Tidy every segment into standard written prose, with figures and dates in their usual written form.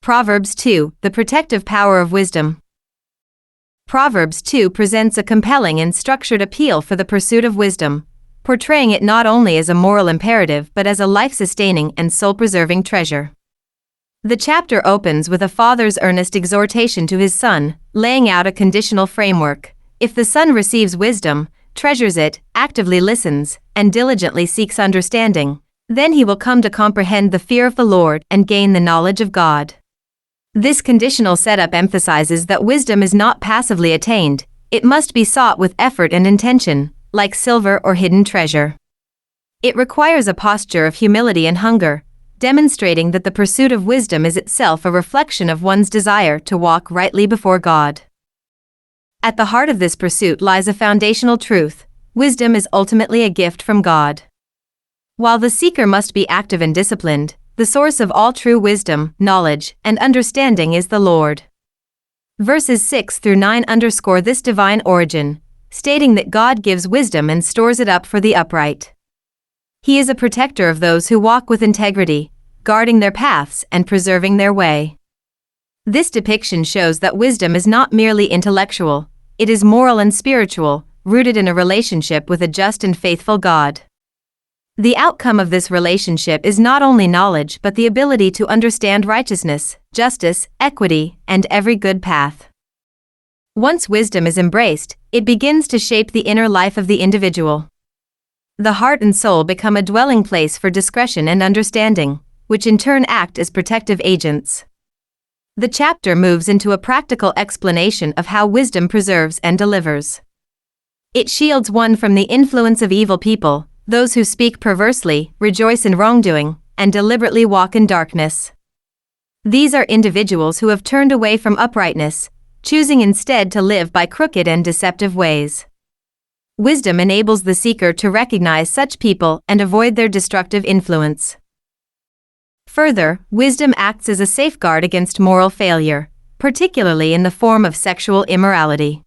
Proverbs 2, the protective power of wisdom. Proverbs 2 presents a compelling and structured appeal for the pursuit of wisdom, portraying it not only as a moral imperative but as a life-sustaining and soul-preserving treasure. The chapter opens with a father's earnest exhortation to his son, laying out a conditional framework. If the son receives wisdom, treasures it, actively listens, and diligently seeks understanding, then he will come to comprehend the fear of the Lord and gain the knowledge of God. This conditional setup emphasizes that wisdom is not passively attained, it must be sought with effort and intention, like silver or hidden treasure. It requires a posture of humility and hunger, demonstrating that the pursuit of wisdom is itself a reflection of one's desire to walk rightly before God. At the heart of this pursuit lies a foundational truth: wisdom is ultimately a gift from God. While the seeker must be active and disciplined, the source of all true wisdom, knowledge, and understanding is the Lord. Verses 6 through 9 underscore this divine origin, stating that God gives wisdom and stores it up for the upright. He is a protector of those who walk with integrity, guarding their paths and preserving their way. This depiction shows that wisdom is not merely intellectual, it is moral and spiritual, rooted in a relationship with a just and faithful God. The outcome of this relationship is not only knowledge but the ability to understand righteousness, justice, equity, and every good path. Once wisdom is embraced, it begins to shape the inner life of the individual. The heart and soul become a dwelling place for discretion and understanding, which in turn act as protective agents. The chapter moves into a practical explanation of how wisdom preserves and delivers. It shields one from the influence of evil people, those who speak perversely, rejoice in wrongdoing, and deliberately walk in darkness. These are individuals who have turned away from uprightness, choosing instead to live by crooked and deceptive ways. Wisdom enables the seeker to recognize such people and avoid their destructive influence. Further, wisdom acts as a safeguard against moral failure, particularly in the form of sexual immorality.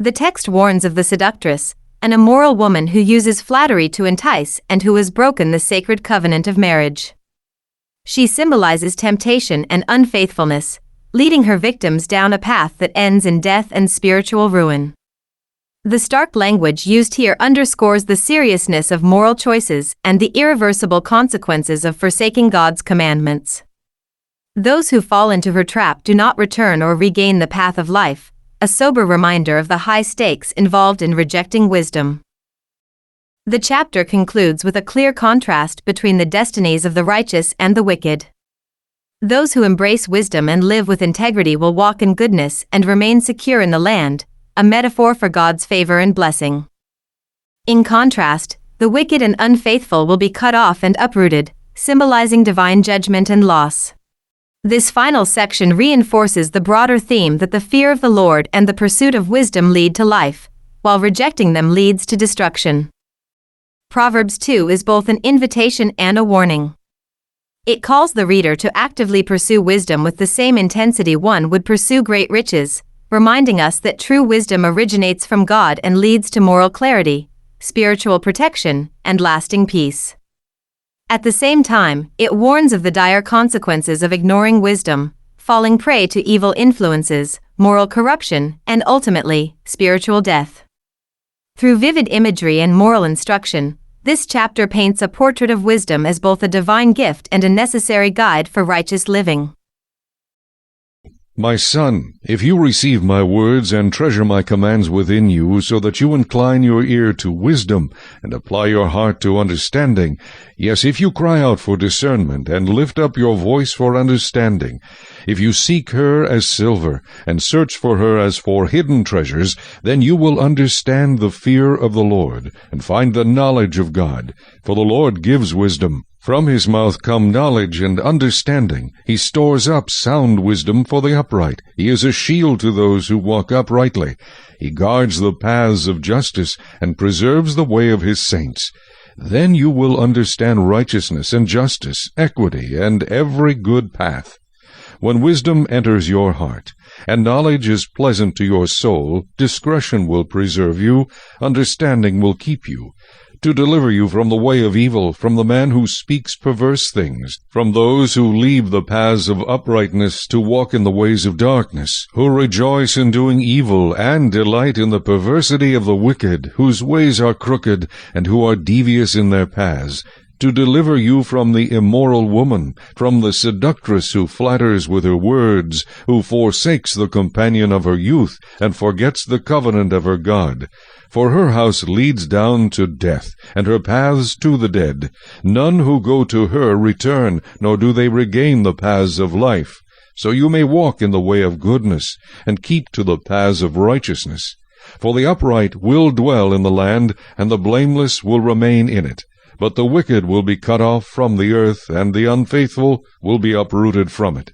The text warns of the seductress, an immoral woman who uses flattery to entice and who has broken the sacred covenant of marriage. She symbolizes temptation and unfaithfulness, leading her victims down a path that ends in death and spiritual ruin. The stark language used here underscores the seriousness of moral choices and the irreversible consequences of forsaking God's commandments. Those who fall into her trap do not return or regain the path of life, a sober reminder of the high stakes involved in rejecting wisdom. The chapter concludes with a clear contrast between the destinies of the righteous and the wicked. Those who embrace wisdom and live with integrity will walk in goodness and remain secure in the land, a metaphor for God's favor and blessing. In contrast, the wicked and unfaithful will be cut off and uprooted, symbolizing divine judgment and loss. This final section reinforces the broader theme that the fear of the Lord and the pursuit of wisdom lead to life, while rejecting them leads to destruction. Proverbs 2 is both an invitation and a warning. It calls the reader to actively pursue wisdom with the same intensity one would pursue great riches, reminding us that true wisdom originates from God and leads to moral clarity, spiritual protection, and lasting peace. At the same time, it warns of the dire consequences of ignoring wisdom, falling prey to evil influences, moral corruption, and ultimately, spiritual death. Through vivid imagery and moral instruction, this chapter paints a portrait of wisdom as both a divine gift and a necessary guide for righteous living. My son, if you receive my words and treasure my commands within you, so that you incline your ear to wisdom and apply your heart to understanding, yes, if you cry out for discernment and lift up your voice for understanding, if you seek her as silver and search for her as for hidden treasures, then you will understand the fear of the Lord and find the knowledge of God. For the Lord gives wisdom. From his mouth come knowledge and understanding. He stores up sound wisdom for the upright. He is a shield to those who walk uprightly. He guards the paths of justice and preserves the way of his saints. Then you will understand righteousness and justice, equity, and every good path. When wisdom enters your heart, and knowledge is pleasant to your soul, discretion will preserve you, understanding will keep you. to deliver you from the way of evil, from the man who speaks perverse things, from those who leave the paths of uprightness to walk in the ways of darkness, who rejoice in doing evil, and delight in the perversity of the wicked, whose ways are crooked, and who are devious in their paths, to deliver you from the immoral woman, from the seductress who flatters with her words, who forsakes the companion of her youth, and forgets the covenant of her God. For her house leads down to death, and her paths to the dead. None who go to her return, nor do they regain the paths of life. So you may walk in the way of goodness, and keep to the paths of righteousness. For the upright will dwell in the land, and the blameless will remain in it. But the wicked will be cut off from the earth, and the unfaithful will be uprooted from it.